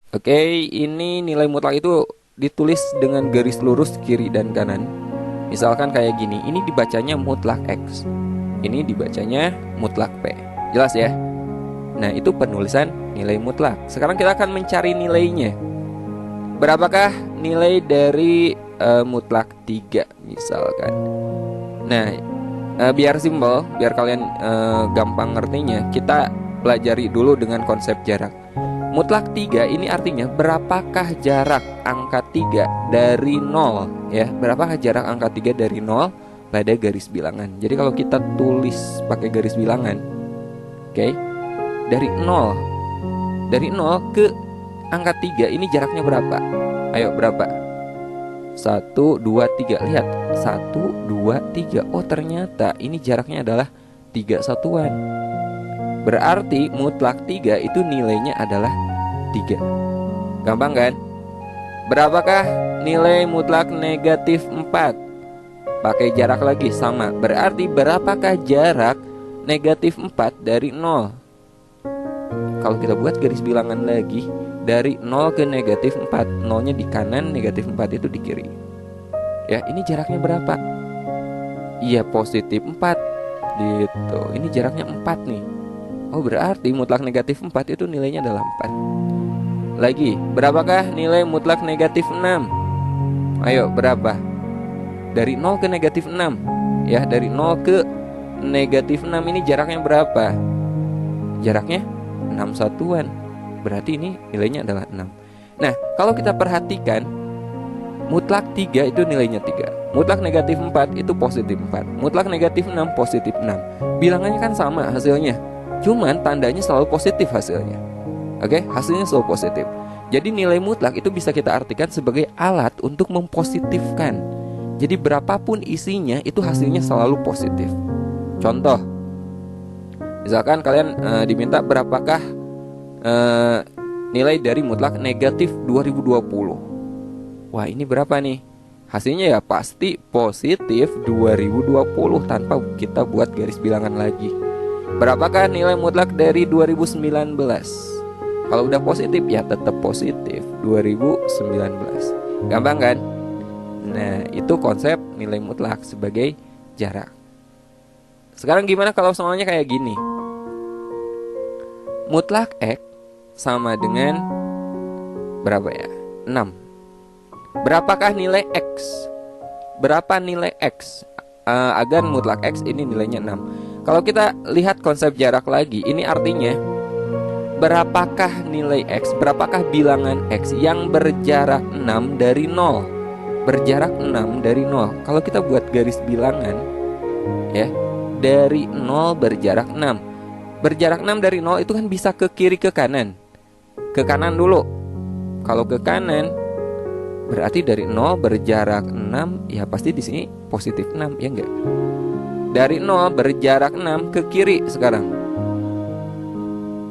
Oke, ini nilai mutlak itu ditulis dengan garis lurus kiri dan kanan. Misalkan kayak gini, ini dibacanya mutlak X, ini dibacanya mutlak P. Jelas ya? Nah, itu penulisan nilai mutlak. Sekarang kita akan mencari nilainya. Berapakah nilai dari mutlak 3 misalkan? Nah, biar simpel, biar kalian gampang ngertinya, kita pelajari dulu dengan konsep jarak. Mutlak 3 ini artinya berapakah jarak angka 3 dari 0 ya. Berapakah jarak angka 3 dari 0 pada garis bilangan. Jadi kalau kita tulis pakai garis bilangan, oke, dari 0 ke angka 3 ini jaraknya berapa? Ayo, berapa? 1, 2, 3. Lihat, 1, 2, 3. Oh, ternyata ini jaraknya adalah 3 satuan. Berarti mutlak 3 itu nilainya adalah 3. Gampang kan? Berapakah nilai mutlak negatif 4? Pakai jarak lagi, sama. Berarti berapakah jarak negatif 4 dari 0? Kalau kita buat garis bilangan lagi, dari 0 ke negatif 4, 0-nya di kanan, negatif 4 itu di kiri. Ya, ini jaraknya berapa? Iya, positif 4 gitu. Ini jaraknya 4 nih. Oh, berarti mutlak negatif 4 itu nilainya adalah 4. Lagi, berapakah nilai mutlak negatif 6? Ayo, berapa? Dari 0 ke negatif 6. Ya, dari 0 ke negatif 6 ini jaraknya berapa? Jaraknya 6 satuan. Berarti ini nilainya adalah 6. Nah, kalau kita perhatikan, mutlak 3 itu nilainya 3. Mutlak negatif 4 itu positif 4. Mutlak negatif 6 positif 6. Bilangannya kan sama hasilnya, cuman tandanya selalu positif hasilnya. Oke, hasilnya selalu positif. Jadi nilai mutlak itu bisa kita artikan sebagai alat untuk mempositifkan. Jadi berapapun isinya itu hasilnya selalu positif. Contoh, misalkan kalian diminta berapakah nilai dari mutlak negatif 2020. Wah, ini berapa nih? Hasilnya ya pasti positif 2020 tanpa kita buat garis bilangan lagi. Berapakah nilai mutlak dari 2019? Kalau udah positif ya tetap positif 2019. Gampang kan? Nah, itu konsep nilai mutlak sebagai jarak. Sekarang gimana kalau soalnya kayak gini? Mutlak X sama dengan berapa ya? 6. Berapakah nilai X? Berapa nilai X agar mutlak X ini nilainya 6? Kalau kita lihat konsep jarak lagi, ini artinya berapakah nilai X, berapakah bilangan X yang berjarak 6 dari 0? Berjarak 6 dari 0. Kalau kita buat garis bilangan ya, dari 0 berjarak 6. Berjarak 6 dari 0 itu kan bisa ke kiri ke kanan. Ke kanan dulu. Kalau ke kanan berarti dari 0 berjarak 6, ya pasti di sini positif 6, ya enggak? Dari 0 berjarak 6 ke kiri sekarang.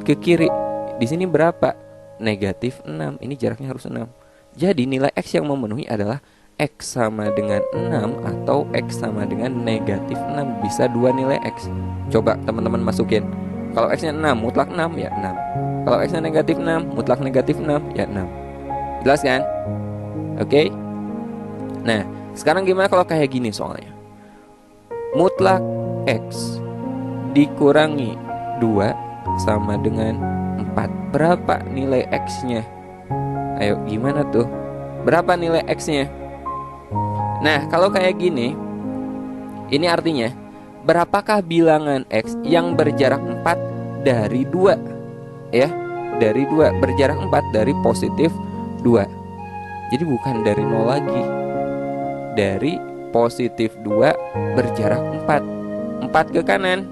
Ke kiri. Di sini berapa? Negatif 6. Ini jaraknya harus 6. Jadi nilai X yang memenuhi adalah X sama dengan 6 atau X sama dengan negatif 6. Bisa dua nilai X. Coba teman-teman masukin. Kalau X-nya 6, mutlak 6, ya 6. Kalau X-nya negatif 6, mutlak negatif 6, ya 6. Jelas kan? Oke. Nah, sekarang gimana kalau kayak gini soalnya? Mutlak X dikurangi 2 sama dengan 4. Berapa nilai X-nya? Ayo, gimana tuh? Berapa nilai X-nya? Nah, kalau kayak gini, ini artinya berapakah bilangan X yang berjarak 4 dari 2? Ya, dari 2. Berjarak 4 dari positif 2. Jadi bukan dari 0 lagi. Dari positif 2 berjarak 4. 4 ke kanan.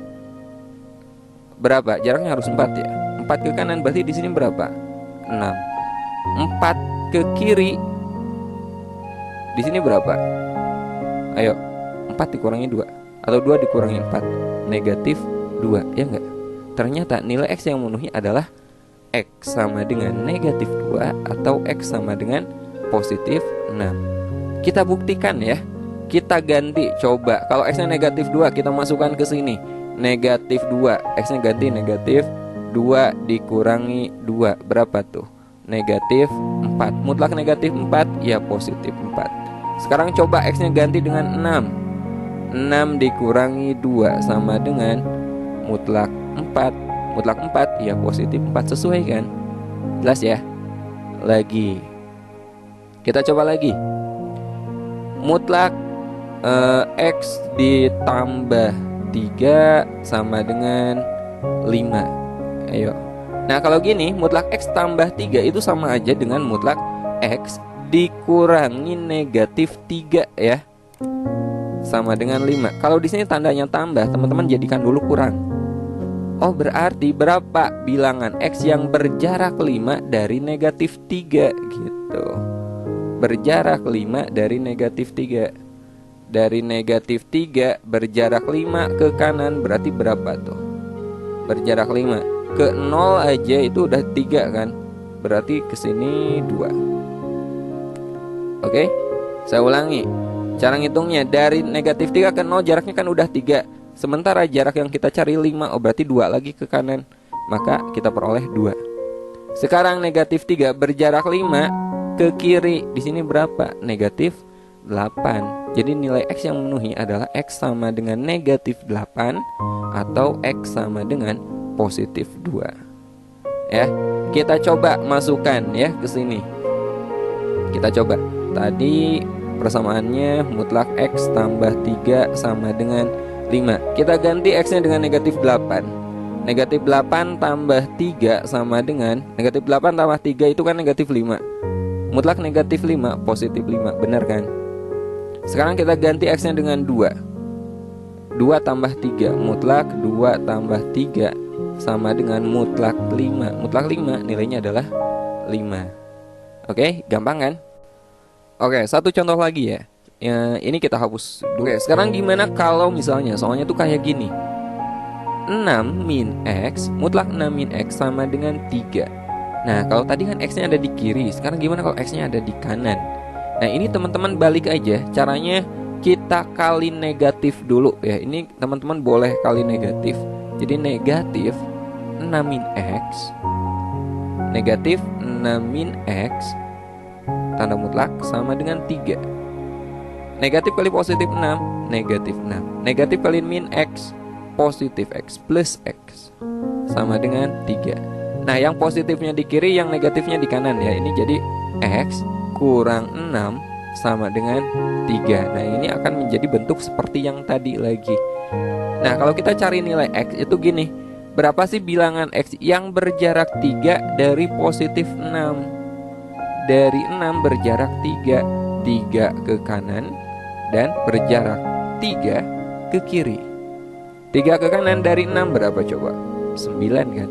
Berapa? Jaraknya harus 4 ya. 4 ke kanan berarti di sini berapa? 6. 4 ke kiri. Di sini berapa? Ayo, 4 dikurangi 2 atau 2 dikurangi 4. Negatif 2, ya enggak? Ternyata nilai X yang memenuhi adalah X sama dengan negatif 2 atau X sama dengan positif 6. Kita buktikan ya. Kita ganti, coba. Kalau X-nya negatif 2, kita masukkan ke sini. Negatif 2, X-nya ganti negatif 2 dikurangi 2. Berapa tuh? negatif 4. Mutlak negatif 4 ya positif 4. Sekarang coba X-nya ganti dengan 6. 6 dikurangi 2 sama dengan mutlak 4. Mutlak 4 ya positif 4, sesuai kan? Jelas ya? Lagi kita coba lagi. Mutlak X ditambah 3 sama dengan 5. Ayo. Nah kalau gini, mutlak X tambah 3 itu sama aja dengan mutlak X dikurangi negatif 3 ya, sama dengan 5. Kalau di sini tandanya tambah, teman-teman jadikan dulu kurang. Oh berarti berapa bilangan X yang berjarak 5 dari negatif 3 gitu. Berjarak 5 dari negatif 3. Dari negatif 3 berjarak 5 ke kanan berarti berapa tuh? Berjarak 5 ke 0 aja itu udah 3 kan? Berarti ke sini 2. Oke, saya ulangi. Cara ngitungnya dari negatif 3 ke 0 jaraknya kan udah 3. Sementara jarak yang kita cari 5, oh berarti 2 lagi ke kanan. Maka kita peroleh 2. Sekarang negatif 3 berjarak 5 ke kiri. Di sini berapa? Negatif 8. Jadi nilai X yang memenuhi adalah X sama dengan negatif 8 atau X sama dengan positif 2. Ya, kita coba masukkan ya ke sini. Kita coba. Tadi persamaannya mutlak X tambah 3 sama dengan 5. Kita ganti X-nya dengan negatif 8. Negatif 8 tambah 3 sama dengan negatif 8 tambah 3 itu kan negatif 5. Mutlak negatif 5, positif 5, benar kan? Sekarang kita ganti X-nya dengan 2. 2 tambah 3, mutlak 2 tambah 3 sama dengan mutlak 5. Mutlak 5 nilainya adalah 5. Oke, gampang kan? Oke, satu contoh lagi ya. Ini kita hapus dulu. Oke, sekarang gimana kalau misalnya soalnya tuh kayak gini. 6 min X, mutlak 6 min X sama dengan 3. Nah, kalau tadi kan X-nya ada di kiri. Sekarang gimana kalau X-nya ada di kanan? Nah, ini teman-teman balik aja. Caranya kita kali negatif dulu ya. Ini teman-teman boleh kali negatif. Jadi negatif 6 min X, negatif 6 min X tanda mutlak sama dengan 3. Negatif kali positif 6, negatif 6. Negatif kali min X, positif X plus X sama dengan 3. Nah yang positifnya di kiri, yang negatifnya di kanan ya. Ini jadi X kurang 6 sama dengan 3. Nah ini akan menjadi bentuk seperti yang tadi lagi. Nah kalau kita cari nilai X itu gini. Berapa sih bilangan X yang berjarak 3 dari positif 6? Dari 6 berjarak 3. 3 ke kanan dan berjarak 3 ke kiri. 3 ke kanan dari 6 berapa coba? 9 kan?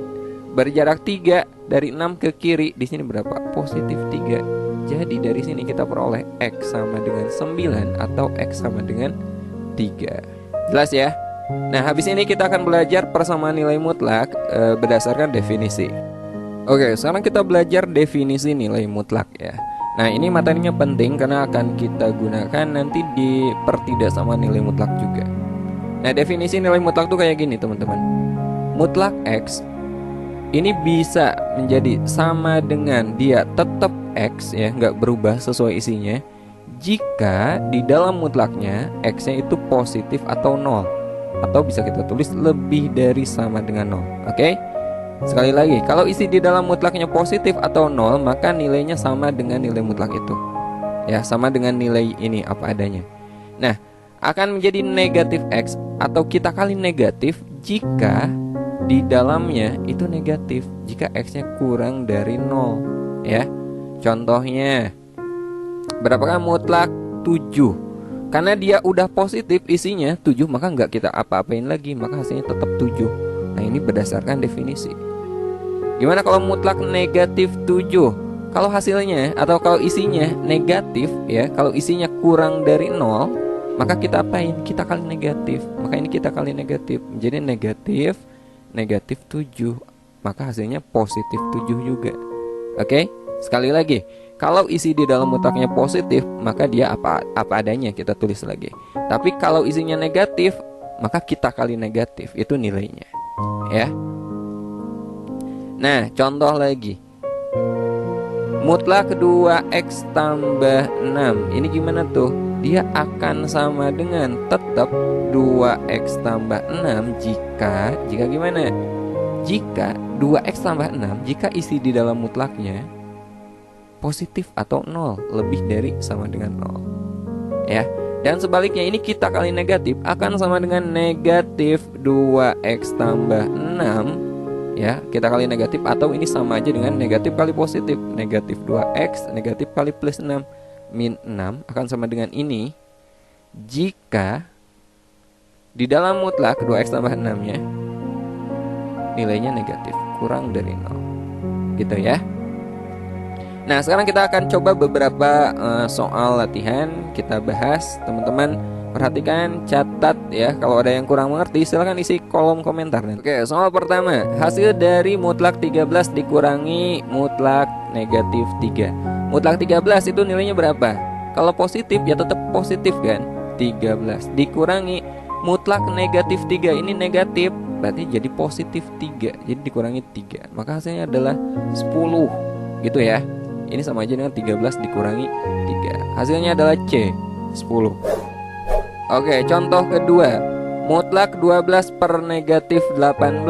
Berjarak 3 dari 6 ke kiri, di sini berapa? Positif 3. Jadi dari sini kita peroleh X sama dengan 9 atau X sama dengan 3. Jelas ya? Nah habis ini kita akan belajar persamaan nilai mutlak berdasarkan definisi. Oke, sekarang kita belajar definisi nilai mutlak ya. Nah ini materinya penting karena akan kita gunakan nanti di pertidaksamaan nilai mutlak juga. Nah definisi nilai mutlak tuh kayak gini teman-teman. Mutlak X ini bisa menjadi sama dengan dia tetap X ya, nggak berubah sesuai isinya, jika di dalam mutlaknya X-nya itu positif atau 0, atau bisa kita tulis lebih dari sama dengan 0. Oke? Sekali lagi, kalau isi di dalam mutlaknya positif atau 0, maka nilainya sama dengan nilai mutlak itu. Ya, sama dengan nilai ini apa adanya. Nah, akan menjadi negatif X atau kita kali negatif jika di dalamnya itu negatif, jika X-nya kurang dari 0. Ya. Contohnya, berapakah mutlak 7? Karena dia udah positif isinya 7, maka nggak kita apa-apain lagi, maka hasilnya tetap 7. Nah ini berdasarkan definisi. Gimana kalau mutlak negatif 7? Kalau hasilnya atau kalau isinya negatif ya, kalau isinya kurang dari 0, maka kita apain? Kita kali negatif. Maka ini kita kali negatif, menjadi negatif 7. Maka hasilnya positif 7 juga. Oke? Sekali lagi, kalau isi di dalam mutlaknya positif, maka dia apa adanya, kita tulis lagi. Tapi kalau isinya negatif, maka kita kali negatif, itu nilainya. Ya. Nah, contoh lagi. Mutlak 2x tambah 6. Ini gimana tuh? Dia akan sama dengan tetap 2x tambah 6 jika gimana? Jika 2x tambah 6, jika isi di dalam mutlaknya positif atau 0, lebih dari sama dengan 0. Ya. Dan sebaliknya ini kita kali negatif akan sama dengan negatif 2x tambah 6. Ya, kita kali negatif atau ini sama aja dengan negatif kali positif. Negatif 2x, negatif kali plus 6. Min 6 akan sama dengan ini jika di dalam mutlak 2x tambah 6-nya nilainya negatif, kurang dari 0. Gitu ya. Nah, sekarang kita akan coba beberapa soal latihan. Kita bahas, teman-teman perhatikan, catat ya. Kalau ada yang kurang mengerti silahkan isi kolom komentar. Oke, soal pertama. Hasil dari mutlak 13 dikurangi mutlak negatif 3. Mutlak 13 itu nilainya berapa? Kalau positif ya tetap positif kan, 13 dikurangi mutlak negatif 3. Ini negatif, berarti jadi positif 3. Jadi dikurangi 3, maka hasilnya adalah 10. Gitu ya. Ini sama aja dengan 13 dikurangi 3. Hasilnya adalah C, 10. Oke, contoh kedua. Mutlak 12 per negatif 18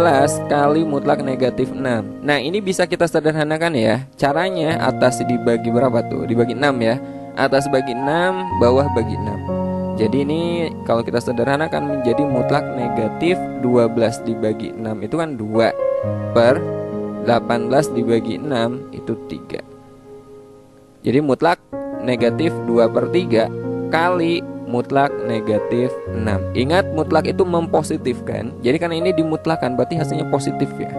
kali mutlak negatif 6. Nah, ini bisa kita sederhanakan ya. Caranya atas dibagi berapa tuh? Dibagi 6 ya. Atas bagi 6, bawah bagi 6. Jadi ini kalau kita sederhanakan menjadi mutlak negatif 12 dibagi 6 itu kan 2 per 18 dibagi 6 itu 3. Jadi mutlak negatif 2 per 3 kali mutlak negatif 6. Ingat mutlak itu mempositifkan. Jadi karena ini dimutlakan berarti hasilnya positif ya.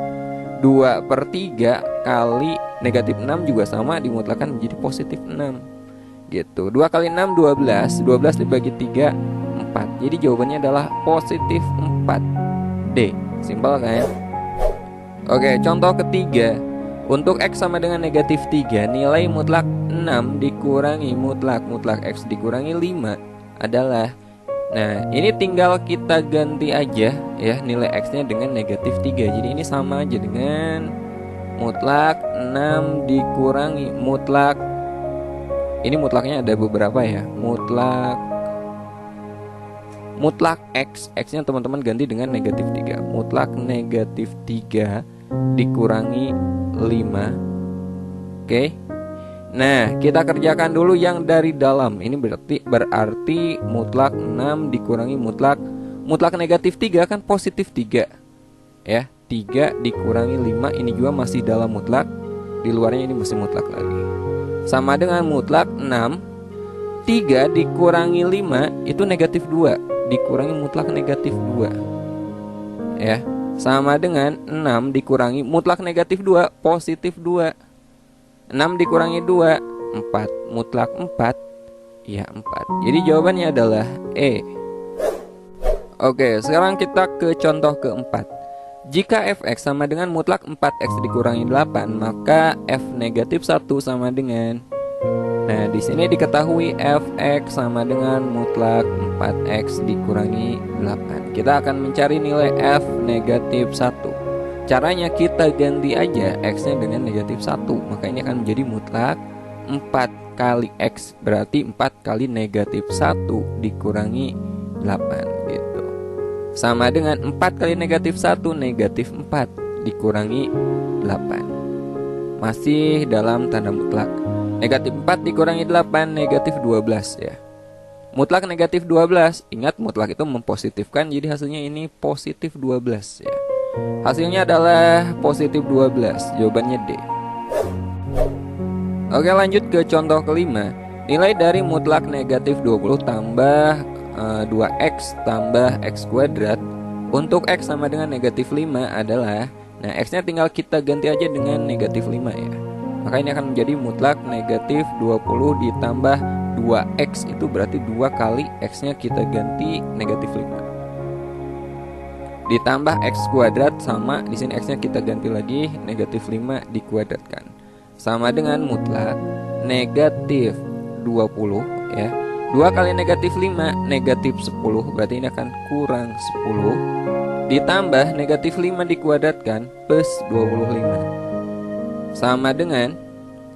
2 per 3 kali negatif 6 juga sama dimutlakan menjadi positif 6. Gitu. 2 kali 6 12. 12 dibagi 3 4. Jadi jawabannya adalah positif 4. D. Simpel kan? Oke, contoh ketiga. Untuk X sama dengan negatif 3, nilai mutlak 6 dikurangi mutlak X dikurangi 5 adalah, nah ini tinggal kita ganti aja ya nilai X-nya dengan negatif 3. Jadi ini sama aja dengan mutlak 6 dikurangi mutlak, ini mutlaknya ada beberapa ya, mutlak X-nya teman-teman ganti dengan negatif 3. Mutlak negatif 3 dikurangi 5. Oke. Nah, kita kerjakan dulu yang dari dalam. Ini berarti mutlak 6 dikurangi mutlak negatif 3 kan positif 3. Ya, 3 dikurangi 5 ini juga masih dalam mutlak. Di luarnya ini masih mutlak lagi. Sama dengan mutlak 6 3 dikurangi 5 itu negatif 2 dikurangi mutlak negatif 2. Ya, sama dengan 6 dikurangi mutlak negatif 2 positif 2. 6 dikurangi 2 4. Mutlak 4 ya 4. Jadi jawabannya adalah E. Oke, sekarang kita ke contoh keempat. Jika fx sama dengan mutlak 4x dikurangi 8, maka f negatif 1 sama dengan, nah di sini diketahui fx sama dengan mutlak 4x dikurangi 8. Kita akan mencari nilai f negatif 1. Caranya kita ganti aja x-nya dengan negatif 1. Maka ini akan menjadi mutlak 4 kali x. Berarti 4 kali negatif 1 dikurangi 8 gitu. Sama dengan 4 kali negatif 1 negatif 4 dikurangi 8. Masih dalam tanda mutlak. Negatif 4 dikurangi 8 negatif 12 ya. Mutlak negatif 12. Ingat mutlak itu mempositifkan, jadi hasilnya ini positif 12 ya. Hasilnya adalah positif 12. Jawabannya D. Oke, lanjut ke contoh kelima. Nilai dari mutlak negatif 20 tambah 2x tambah x kuadrat untuk x sama dengan negatif 5 adalah, nah x-nya tinggal kita ganti aja dengan negatif 5 ya. Maka ini akan menjadi mutlak negatif 20 ditambah 2x, itu berarti 2 kali x-nya kita ganti negatif 5 ditambah x kuadrat, sama di sini x-nya kita ganti lagi negatif 5 dikuadratkan, sama dengan mutlak negatif 20 ya. 2 kali negatif 5 negatif 10, berarti ini akan kurang 10 ditambah negatif 5 dikuadratkan plus 25 sama dengan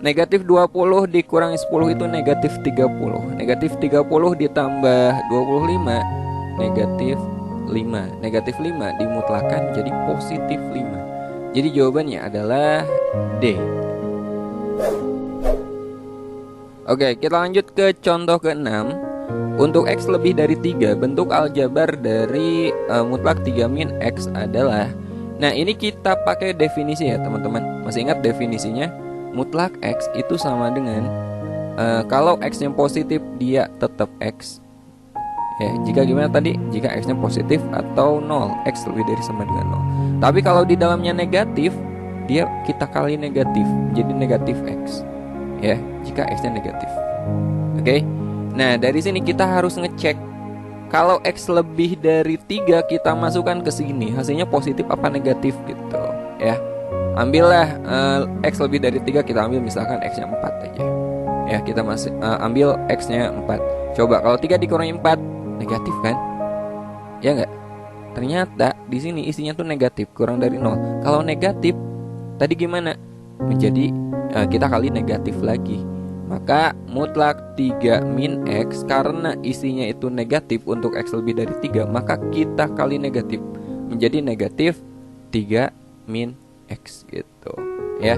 Negatif 20 dikurangi 10 itu negatif 30. Negatif 30 ditambah 25 negatif 5. Negatif 5 dimutlakan jadi positif 5. Jadi jawabannya adalah D. Oke, kita lanjut ke contoh ke-6. Untuk X lebih dari 3, bentuk aljabar dari mutlak 3 min X adalah. Nah, ini kita pakai definisi ya teman-teman. Masih ingat definisinya? Mutlak X itu sama dengan kalau X-nya positif dia tetap X. Ya, jika gimana tadi? Jika X-nya positif atau 0, X lebih dari sama dengan 0. Tapi kalau di dalamnya negatif, dia kita kali negatif, jadi negatif X. Ya, jika X-nya negatif. Oke. Nah, dari sini kita harus ngecek kalau X lebih dari 3 kita masukkan ke sini, hasilnya positif apa negatif gitu, ya. Ambillah X lebih dari 3, kita ambil misalkan X-nya 4 aja. Ya, kita masih ambil X-nya 4. Coba kalau 3 dikurangi 4, negatif kan? Ya enggak? Ternyata di sini isinya tuh negatif, kurang dari 0. Kalau negatif tadi gimana? Menjadi kita kali negatif lagi. Maka mutlak 3 min X karena isinya itu negatif untuk X lebih dari 3, maka kita kali negatif menjadi negatif 3 min X gitu, ya.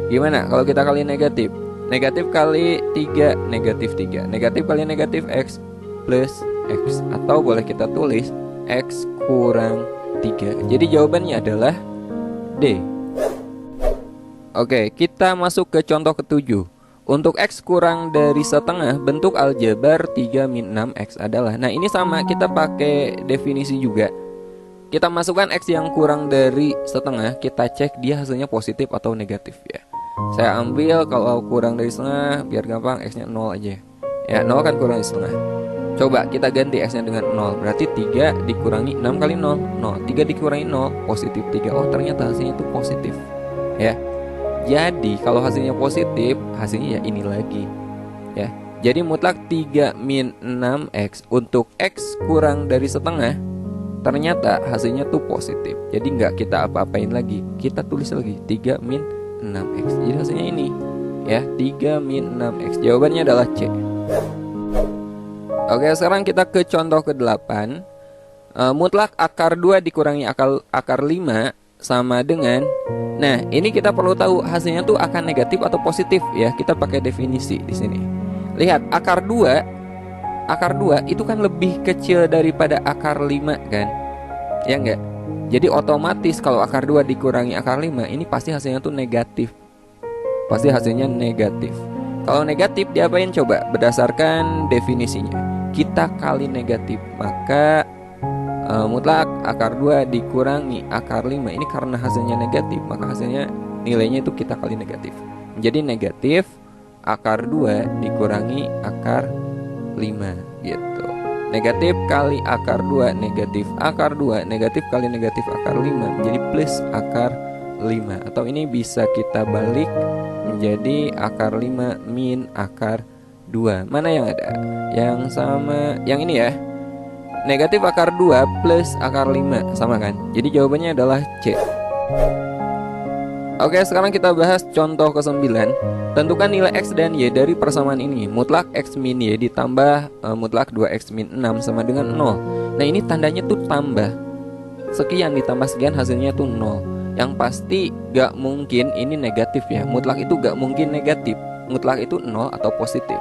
Gimana kalau kita kali negatif? Negatif kali 3 negatif 3. Negatif kali negatif X plus X, atau boleh kita tulis X kurang 3. Jadi jawabannya adalah D. Oke, kita masuk ke contoh ke-7. Untuk X kurang dari setengah, bentuk aljabar 3 min 6X adalah. Nah, ini sama, kita pakai definisi juga. Kita masukkan X yang kurang dari setengah, kita cek dia hasilnya positif atau negatif ya. Saya ambil kalau kurang dari setengah, biar gampang X-nya 0 aja. Ya, 0 kan kurang dari setengah. Coba kita ganti X-nya dengan 0, berarti 3 dikurangi 6 kali 0, 0. 3 dikurangi 0, positif 3. Oh, ternyata hasilnya itu positif. Ya. Jadi kalau hasilnya positif, hasilnya ya ini lagi, ya. Jadi mutlak 3 min 6X untuk X kurang dari setengah, ternyata hasilnya tuh positif. Jadi nggak kita apa-apain lagi, kita tulis lagi 3 min 6X. Jadi hasilnya ini, ya, 3 min 6X. Jawabannya adalah C. Oke, sekarang kita ke contoh ke-8. Mutlak akar 2 dikurangi akar 5 sama dengan. Nah, ini kita perlu tahu hasilnya tuh akan negatif atau positif ya. Kita pakai definisi di sini. Lihat, akar 2 itu kan lebih kecil daripada akar 5 kan? Ya enggak? Jadi otomatis kalau akar 2 dikurangi akar 5, ini pasti hasilnya tuh negatif. Pasti hasilnya negatif. Kalau negatif diapain coba? Berdasarkan definisinya, kita kali negatif, maka mutlak akar 2 dikurangi akar 5. Ini karena hasilnya negatif, maka hasilnya nilainya itu kita kali negatif. Menjadi negatif akar 2 dikurangi akar 5 gitu. Negatif kali akar 2 negatif akar 2, negatif kali negatif akar 5 menjadi plus akar 5. Atau ini bisa kita balik menjadi akar 5 min akar 2. Mana yang ada? Yang sama, yang ini ya. Negatif akar 2 plus akar 5, sama kan? Jadi jawabannya adalah C. Oke, sekarang kita bahas contoh ke-9. Tentukan nilai X dan Y dari persamaan ini. Mutlak X min Y ditambah mutlak 2X min 6 sama dengan 0. Nah, ini tandanya tuh tambah. Sekian ditambah sekian hasilnya tuh 0. Yang pasti gak mungkin ini negatif ya. Mutlak itu gak mungkin negatif. Mutlak itu 0 atau positif.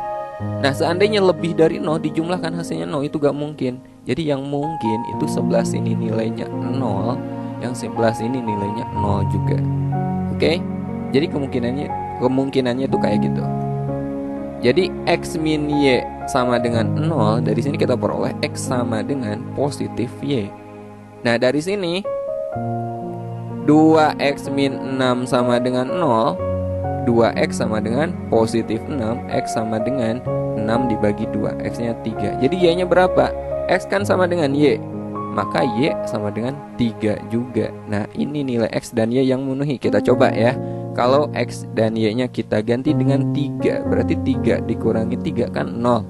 Nah, seandainya lebih dari 0 dijumlahkan hasilnya 0, itu gak mungkin. Jadi yang mungkin itu 11 ini nilainya 0, yang 11 ini nilainya 0 juga. Oke? Jadi kemungkinannya itu kayak gitu. Jadi X min Y sama dengan 0, dari sini kita peroleh X sama dengan positif Y. Nah, dari sini 2X min 6 sama dengan 0, 2X sama dengan positif 6, X sama dengan 6 dibagi 2, X-nya 3. Jadi Y-nya berapa? X kan sama dengan Y, maka Y sama dengan 3 juga. Nah, ini nilai X dan Y yang memenuhi. Kita coba ya. Kalau X dan Y-nya kita ganti dengan 3, berarti 3 dikurangi 3 kan 0.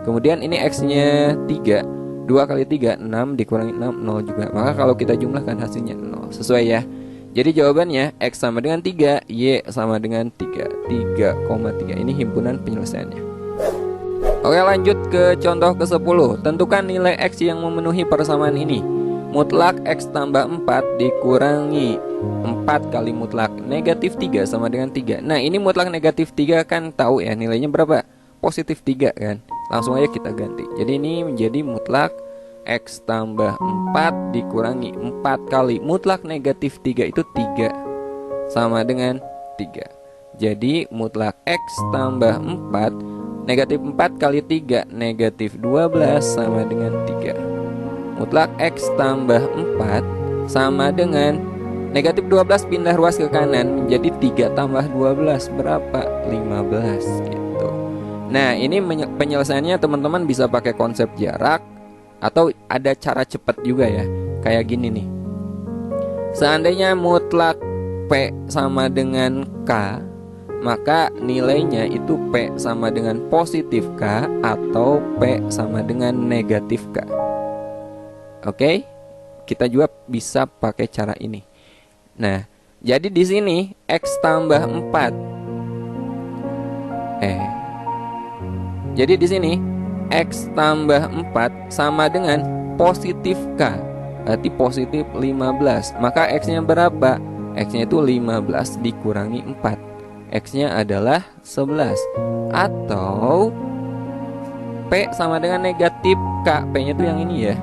Kemudian ini X-nya 3, 2 kali 3, 6 dikurangi 6, 0 juga. Maka kalau kita jumlahkan hasilnya 0. Sesuai ya. Jadi jawabannya X sama dengan 3, Y sama dengan 3, 3,3. Ini himpunan penyelesaiannya. Oke, lanjut ke contoh ke-10. Tentukan nilai X yang memenuhi persamaan ini. Mutlak X tambah 4 dikurangi 4 kali mutlak negatif 3 sama dengan 3. Nah, ini mutlak negatif 3 kan tahu ya nilainya berapa? Positif 3 kan. Langsung aja kita ganti. Jadi ini menjadi mutlak X tambah 4 dikurangi 4 kali mutlak negatif 3 itu 3 sama dengan 3. Jadi mutlak X tambah 4, negatif 4 kali 3 negatif 12 sama dengan 3. Mutlak X tambah 4 sama dengan negatif 12 pindah ruas ke kanan menjadi 3 tambah 12 berapa? 15 gitu. Nah, ini penyelesaiannya teman-teman bisa pakai konsep jarak atau ada cara cepat juga ya. Kayak gini nih. Seandainya mutlak P sama dengan K, maka nilainya itu P sama dengan positif K atau P sama dengan negatif K. Oke? Kita juga bisa pakai cara ini. Nah, jadi di sini X tambah 4. Jadi di sini X tambah 4 sama dengan positif K. Berarti positif 15. Maka X-nya berapa? X-nya itu 15 dikurangi 4. X-nya adalah 11. Atau P sama dengan negatif K. P-nya itu yang ini ya.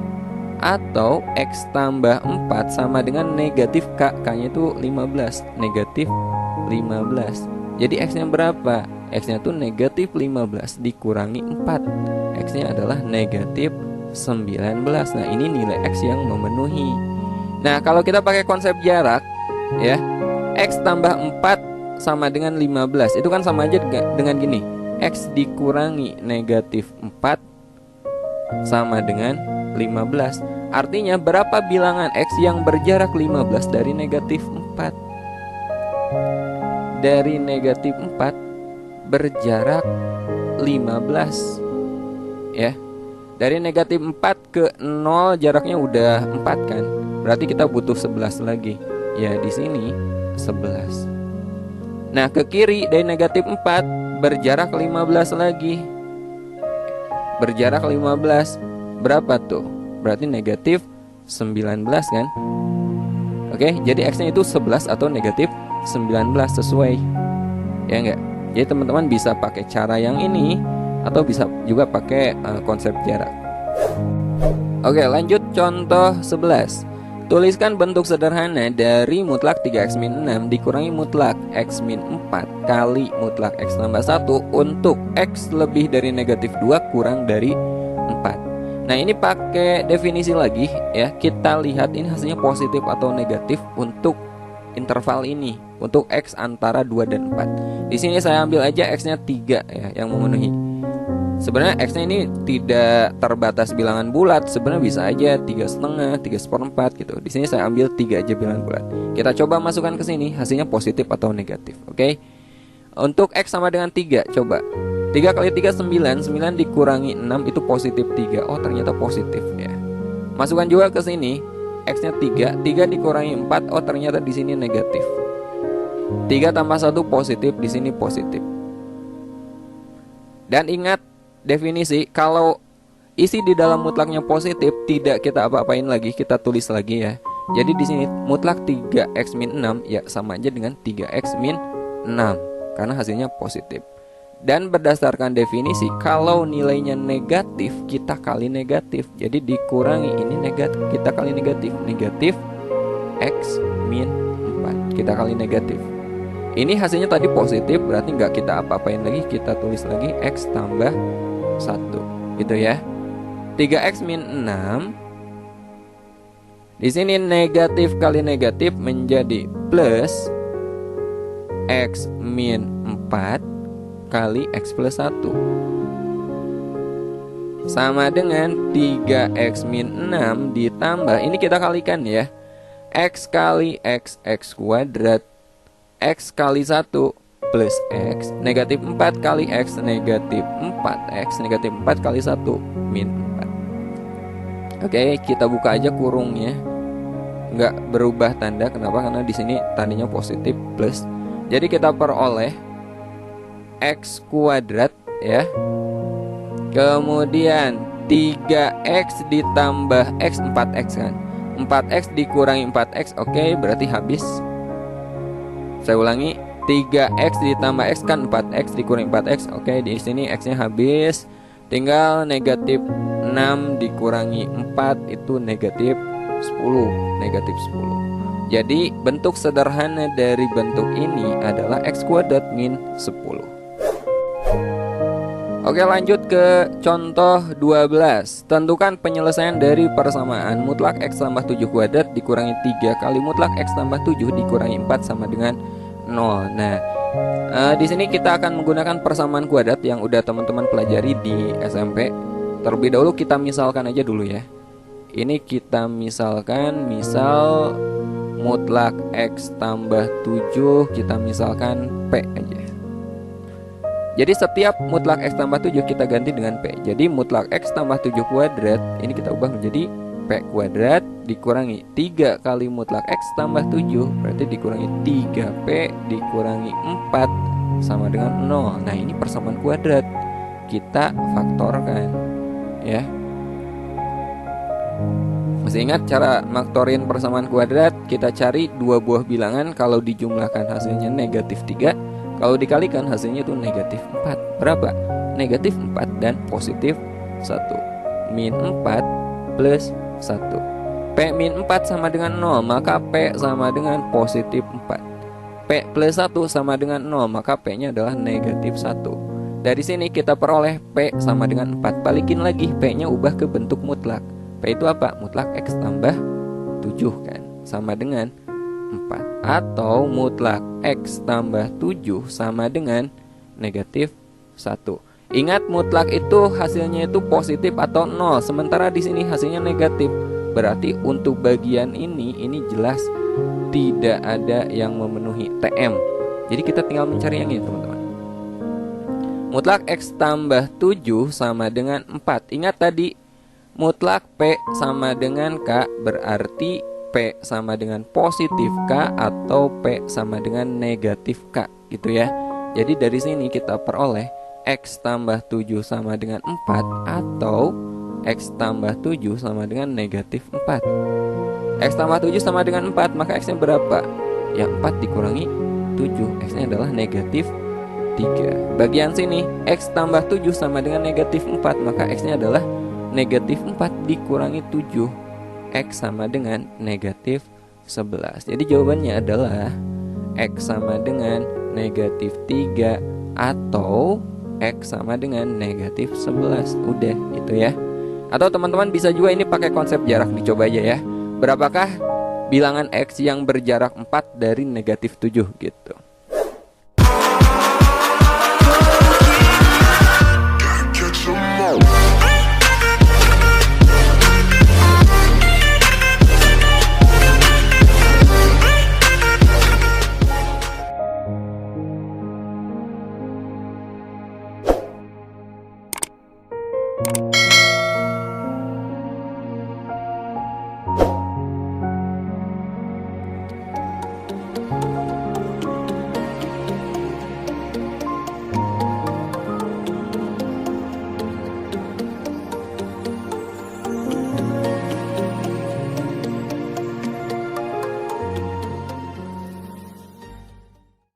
Atau X tambah 4 sama dengan negatif K. K-nya itu 15. Negatif 15. Jadi X-nya berapa? X-nya itu negatif 15 dikurangi 4. X-nya adalah negatif 19. Nah, ini nilai X yang memenuhi. Nah, kalau kita pakai konsep jarak ya, X tambah 4 sama dengan 15. Itu kan sama aja dengan gini. X dikurangi negatif 4 sama dengan 15. Artinya berapa bilangan X yang berjarak 15 dari negatif 4? Dari negatif 4 berjarak 15 ya. Dari negatif 4 ke 0 jaraknya udah 4 kan. Berarti kita butuh 11 lagi. Ya, di sini 11. Nah, ke kiri dari negatif 4 berjarak 15 lagi. Berjarak 15 berapa tuh? Berarti negatif 19 kan. Oke, jadi X-nya itu 11 atau negatif 19 sesuai. Ya enggak? Jadi teman-teman bisa pakai cara yang ini atau bisa juga pakai konsep jarak. Oke, lanjut contoh 11. Tuliskan bentuk sederhana dari mutlak 3x-6 dikurangi mutlak x-4 kali mutlak x tambah 1 untuk x lebih dari negatif 2 kurang dari 4. Nah, ini pakai definisi lagi ya. Kita lihat ini hasilnya positif atau negatif untuk interval ini, untuk X antara 2 dan 4. Di sini saya ambil aja X-nya 3 ya, yang memenuhi. Sebenarnya X-nya ini tidak terbatas bilangan bulat. Sebenarnya bisa aja 3,5, 3/4 gitu. Di sini saya ambil 3 aja bilangan bulat. Kita coba masukkan ke sini, hasilnya positif atau negatif. Oke. Untuk X sama dengan 3, coba 3 kali 3 9, 9 dikurangi 6 itu positif 3. Oh, ternyata positif ya. Masukkan juga ke sini, X-nya 3, 3 dikurangi 4, oh ternyata di sini negatif. 3 tambah 1 positif, di sini positif. Dan ingat definisi, kalau isi di dalam mutlaknya positif, tidak kita apa-apain lagi, kita tulis lagi ya. Jadi di sini mutlak 3x-6 ya sama aja dengan 3x-6 karena hasilnya positif. Dan berdasarkan definisi, kalau nilainya negatif, kita kali negatif. Jadi dikurangi ini negatif, kita kali negatif. Negatif x min 4, kita kali negatif. Ini hasilnya tadi positif, berarti nggak kita apa-apain lagi, kita tulis lagi x tambah 1 gitu ya. 3x min 6. Di sini negatif kali negatif menjadi plus x min 4 kali X plus 1 sama dengan 3x min 6 ditambah, ini kita kalikan ya, X kali X, X kuadrat, X kali 1 plus X, negatif 4 kali X, negatif 4X, negatif 4 kali 1 min 4. Oke, kita buka aja kurungnya. nggak berubah tanda. Kenapa? Karena di sini tandanya positif plus. Jadi kita peroleh X kuadrat ya. Kemudian 3X ditambah X 4X kan. 4X dikurangi 4X, oke, berarti habis. Saya ulangi, 3X ditambah X kan 4X dikurangi 4X, oke, di sini X-nya habis. Tinggal negatif 6 dikurangi 4 itu negatif 10. Negatif 10. Jadi bentuk sederhana dari bentuk ini adalah X kuadrat min 10. Oke, lanjut ke contoh 12. Tentukan penyelesaian dari persamaan mutlak X tambah 7 kuadrat dikurangi 3 kali mutlak X tambah 7 dikurangi 4 sama dengan 0. Nah, di sini kita akan menggunakan persamaan kuadrat yang udah teman-teman pelajari di SMP. Terlebih dahulu kita misalkan aja dulu ya. Ini kita misalkan, misal mutlak X tambah 7 kita misalkan P aja. Jadi setiap mutlak X tambah 7 kita ganti dengan P. Jadi mutlak X tambah 7 kuadrat ini kita ubah menjadi P kuadrat dikurangi 3 kali mutlak X tambah 7, berarti dikurangi 3P dikurangi 4 sama dengan 0. Nah, ini persamaan kuadrat. Kita faktorkan ya. Masih ingat cara faktorin persamaan kuadrat? Kita cari dua buah bilangan, kalau dijumlahkan hasilnya negatif 3, kalau dikalikan hasilnya itu negatif 4. Berapa? Negatif 4 dan positif 1. Min 4 plus 1. P min 4 sama dengan 0, maka P sama dengan positif 4. P plus 1 sama dengan 0, maka P-nya adalah negatif 1. Dari sini kita peroleh P sama dengan 4. Balikin lagi, P-nya ubah ke bentuk mutlak. P itu apa? Mutlak X tambah 7 kan, sama dengan 4. Atau mutlak X tambah 7 sama dengan negatif 1. Ingat, mutlak itu hasilnya itu positif atau 0, sementara di sini hasilnya negatif. Berarti untuk bagian ini jelas tidak ada yang memenuhi TM. Jadi kita tinggal mencari yang ini, teman-teman. Mutlak X tambah 7 sama dengan 4. Ingat tadi mutlak P sama dengan K, berarti P sama dengan positif K atau P sama dengan negatif K gitu ya. Jadi dari sini kita peroleh X tambah 7 sama dengan 4 atau X tambah 7 sama dengan negatif 4. X tambah 7 sama dengan 4, maka X nya berapa? Ya, 4 dikurangi 7, X nya adalah negatif 3. Bagian sini X tambah 7 sama dengan negatif 4, maka X nya adalah negatif 4 dikurangi 7, X sama dengan negatif 11. Jadi jawabannya adalah X sama dengan negatif 3 atau X sama dengan negatif 11. Udah, itu ya. Atau teman-teman bisa juga ini pakai konsep jarak, dicoba aja ya. Berapakah bilangan X yang berjarak 4 dari negatif 7 gitu.